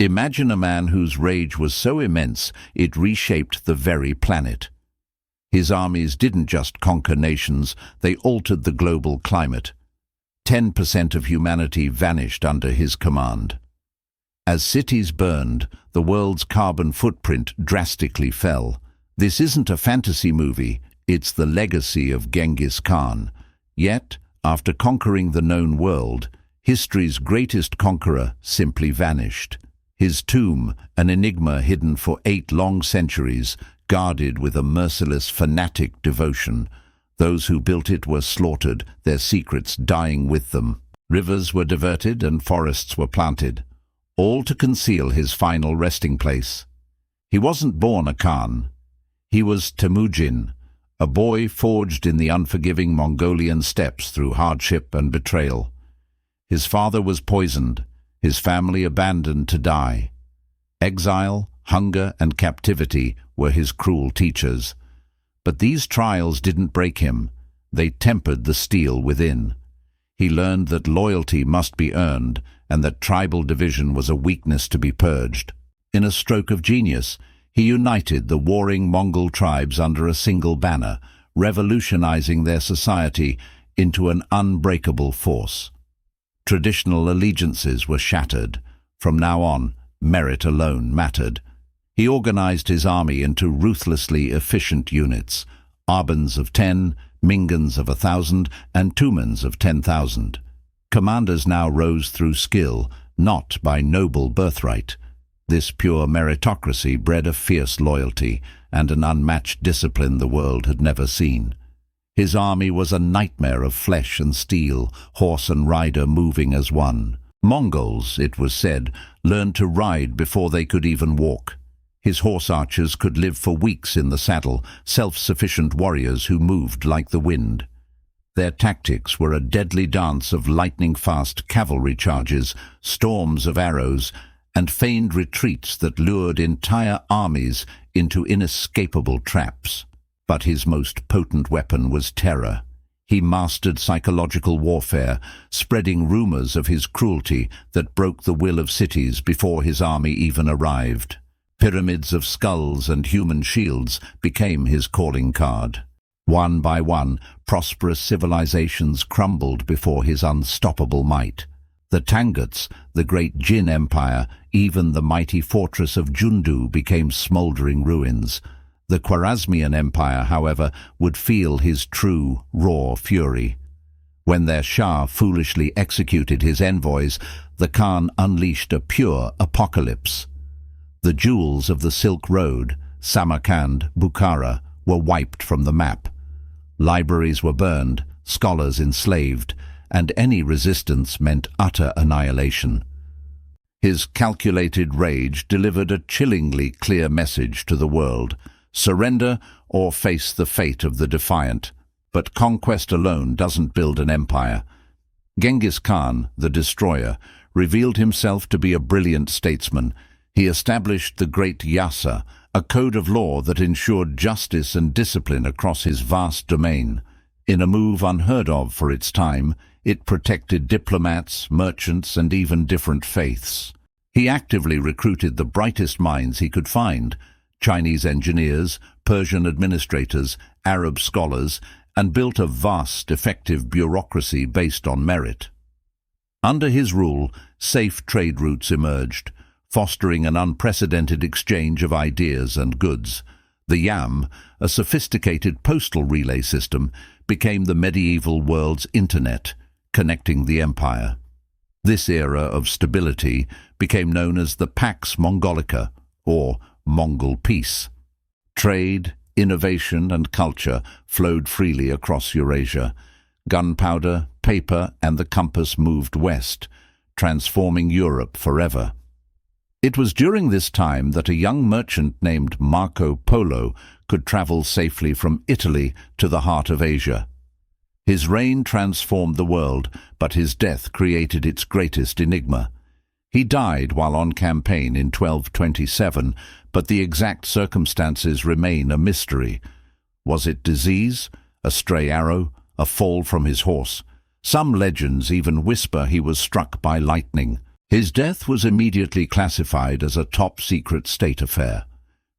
Imagine a man whose rage was so immense it reshaped the very planet. His armies didn't just conquer nations, they altered the global climate. 10% of humanity vanished under his command. As cities burned, the world's carbon footprint drastically fell. This isn't a fantasy movie, it's the legacy of Genghis Khan. Yet, after conquering the known world, history's greatest conqueror simply vanished. His tomb, an enigma hidden for 8 long centuries, guarded with a merciless fanatic devotion. Those who built it were slaughtered, their secrets dying with them. Rivers were diverted and forests were planted, all to conceal his final resting place. He wasn't born a Khan. He was Temujin, a boy forged in the unforgiving Mongolian steppes through hardship and betrayal. His father was poisoned, his family abandoned to die. Exile, hunger, and captivity were his cruel teachers. But these trials didn't break him. They tempered the steel within. He learned that loyalty must be earned and that tribal division was a weakness to be purged. In a stroke of genius, he united the warring Mongol tribes under a single banner, revolutionizing their society into an unbreakable force. Traditional allegiances were shattered. From now on, merit alone mattered. He organized his army into ruthlessly efficient units, Arbans of 10, Mingans of 1,000, and Tumans of 10,000. Commanders now rose through skill, not by noble birthright. This pure meritocracy bred a fierce loyalty and an unmatched discipline the world had never seen. His army was a nightmare of flesh and steel, horse and rider moving as one. Mongols, it was said, learned to ride before they could even walk. His horse archers could live for weeks in the saddle, self-sufficient warriors who moved like the wind. Their tactics were a deadly dance of lightning-fast cavalry charges, storms of arrows, and feigned retreats that lured entire armies into inescapable traps. But his most potent weapon was terror. He mastered psychological warfare, spreading rumors of his cruelty that broke the will of cities before his army even arrived. Pyramids of skulls and human shields became his calling card. One by one, prosperous civilizations crumbled before his unstoppable might. The Tanguts, the great Jin Empire, even the mighty fortress of Jundu became smoldering ruins. The Khwarezmian Empire, however, would feel his true, raw fury. When their Shah foolishly executed his envoys, the Khan unleashed a pure apocalypse. The jewels of the Silk Road, Samarkand, Bukhara, were wiped from the map. Libraries were burned, scholars enslaved, and any resistance meant utter annihilation. His calculated rage delivered a chillingly clear message to the world: surrender or face the fate of the defiant. But conquest alone doesn't build an empire. Genghis Khan, the destroyer, revealed himself to be a brilliant statesman. He established the Great Yasa, a code of law that ensured justice and discipline across his vast domain. In a move unheard of for its time, it protected diplomats, merchants, and even different faiths. He actively recruited the brightest minds he could find: Chinese engineers, Persian administrators, Arab scholars, and built a vast, effective bureaucracy based on merit. Under his rule, safe trade routes emerged, fostering an unprecedented exchange of ideas and goods. The Yam, a sophisticated postal relay system, became the medieval world's internet, connecting the empire. This era of stability became known as the Pax Mongolica, or Mongol Peace. Trade, innovation, and culture flowed freely across Eurasia. Gunpowder, paper, and the compass moved west, transforming Europe forever. It was during this time that a young merchant named Marco Polo could travel safely from Italy to the heart of Asia. His reign transformed the world, but his death created its greatest enigma. He died while on campaign in 1227, but the exact circumstances remain a mystery. Was it disease, a stray arrow, a fall from his horse? Some legends even whisper he was struck by lightning. His death was immediately classified as a top-secret state affair.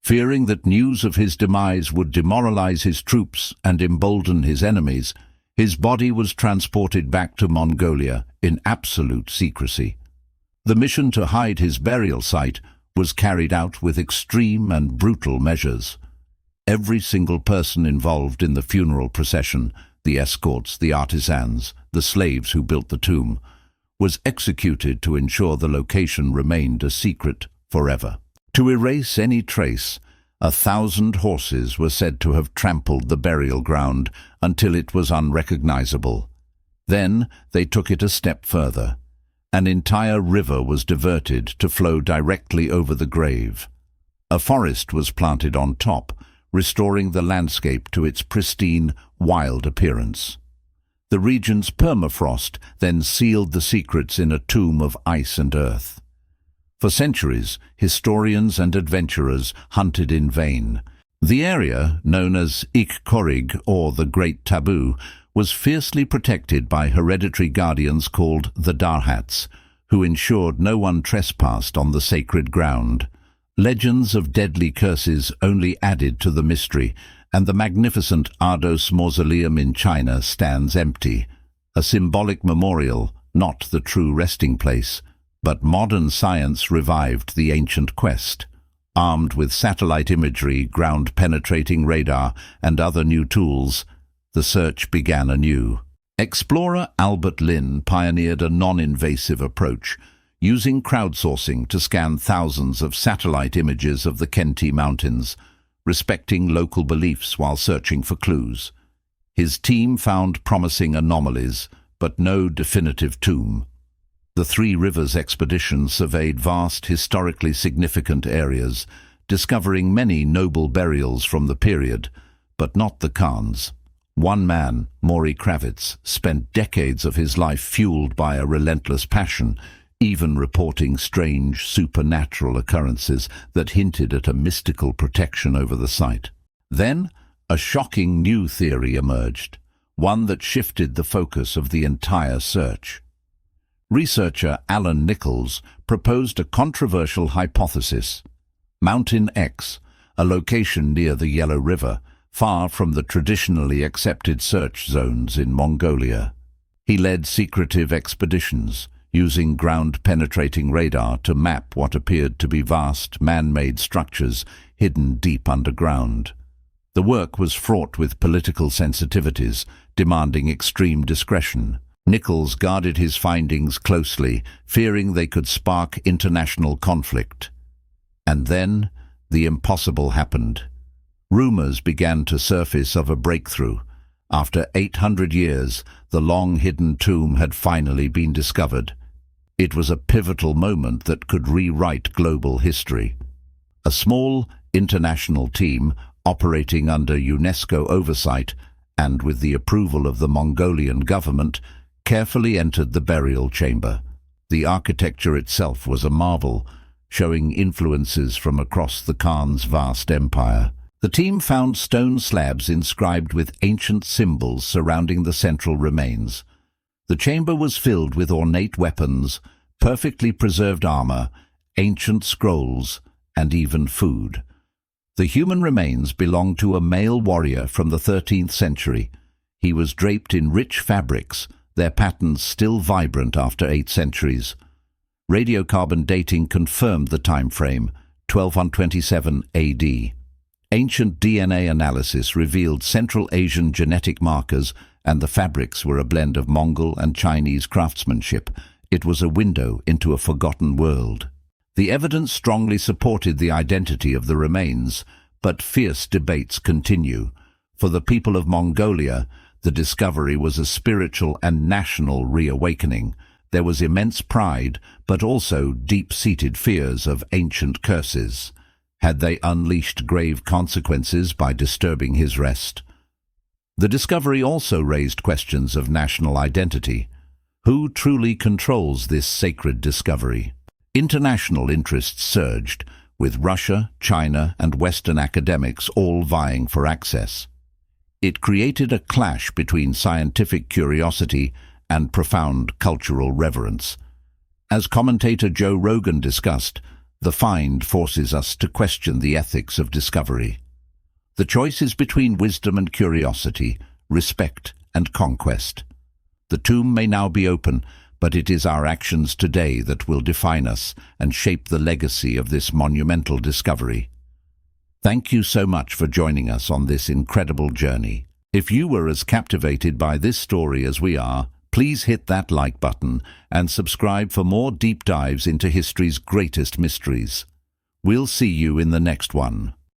Fearing that news of his demise would demoralize his troops and embolden his enemies, his body was transported back to Mongolia in absolute secrecy. The mission to hide his burial site was carried out with extreme and brutal measures. Every single person involved in the funeral procession, the escorts, the artisans, the slaves who built the tomb, was executed to ensure the location remained a secret forever. To erase any trace, 1,000 horses were said to have trampled the burial ground until it was unrecognizable. Then they took it a step further. An entire river was diverted to flow directly over the grave. A forest was planted on top, restoring the landscape to its pristine, wild appearance. The region's permafrost then sealed the secrets in a tomb of ice and earth. For centuries, historians and adventurers hunted in vain. The area, known as Ik-Korig, or the Great Taboo, was fiercely protected by hereditary guardians called the Darhats, who ensured no one trespassed on the sacred ground. Legends of deadly curses only added to the mystery, and the magnificent Ardos Mausoleum in China stands empty, a symbolic memorial, not the true resting place. But modern science revived the ancient quest. Armed with satellite imagery, ground-penetrating radar, and other new tools, the search began anew. Explorer Albert Lin pioneered a non-invasive approach, using crowdsourcing to scan thousands of satellite images of the Khenti Mountains, respecting local beliefs while searching for clues. His team found promising anomalies, but no definitive tomb. The Three Rivers expedition surveyed vast, historically significant areas, discovering many noble burials from the period, but not the Khans. One man, Maury Kravitz, spent decades of his life fueled by a relentless passion, even reporting strange, supernatural occurrences that hinted at a mystical protection over the site. Then, a shocking new theory emerged, one that shifted the focus of the entire search. Researcher Alan Nichols proposed a controversial hypothesis. Mountain X, a location near the Yellow River, far from the traditionally accepted search zones in Mongolia. He led secretive expeditions, using ground-penetrating radar to map what appeared to be vast, man-made structures hidden deep underground. The work was fraught with political sensitivities, demanding extreme discretion. Nichols guarded his findings closely, fearing they could spark international conflict. And then, the impossible happened. Rumors began to surface of a breakthrough. After 800 years, the long-hidden tomb had finally been discovered. It was a pivotal moment that could rewrite global history. A small, international team, operating under UNESCO oversight and with the approval of the Mongolian government, carefully entered the burial chamber. The architecture itself was a marvel, showing influences from across the Khan's vast empire. The team found stone slabs inscribed with ancient symbols surrounding the central remains. The chamber was filled with ornate weapons, perfectly preserved armor, ancient scrolls, and even food. The human remains belonged to a male warrior from the 13th century. He was draped in rich fabrics, their patterns still vibrant after 8 centuries. Radiocarbon dating confirmed the time frame, 1227 AD. Ancient DNA analysis revealed Central Asian genetic markers, and the fabrics were a blend of Mongol and Chinese craftsmanship. It was a window into a forgotten world. The evidence strongly supported the identity of the remains, but fierce debates continue. For the people of Mongolia, the discovery was a spiritual and national reawakening. There was immense pride, but also deep-seated fears of ancient curses. Had they unleashed grave consequences by disturbing his rest? The discovery also raised questions of national identity. Who truly controls this sacred discovery? International interests surged, with Russia, China, and Western academics all vying for access. It created a clash between scientific curiosity and profound cultural reverence. As commentator Joe Rogan discussed, the find forces us to question the ethics of discovery. The choice is between wisdom and curiosity, respect and conquest. The tomb may now be open, but it is our actions today that will define us and shape the legacy of this monumental discovery. Thank you so much for joining us on this incredible journey. If you were as captivated by this story as we are, please hit that like button and subscribe for more deep dives into history's greatest mysteries. We'll see you in the next one.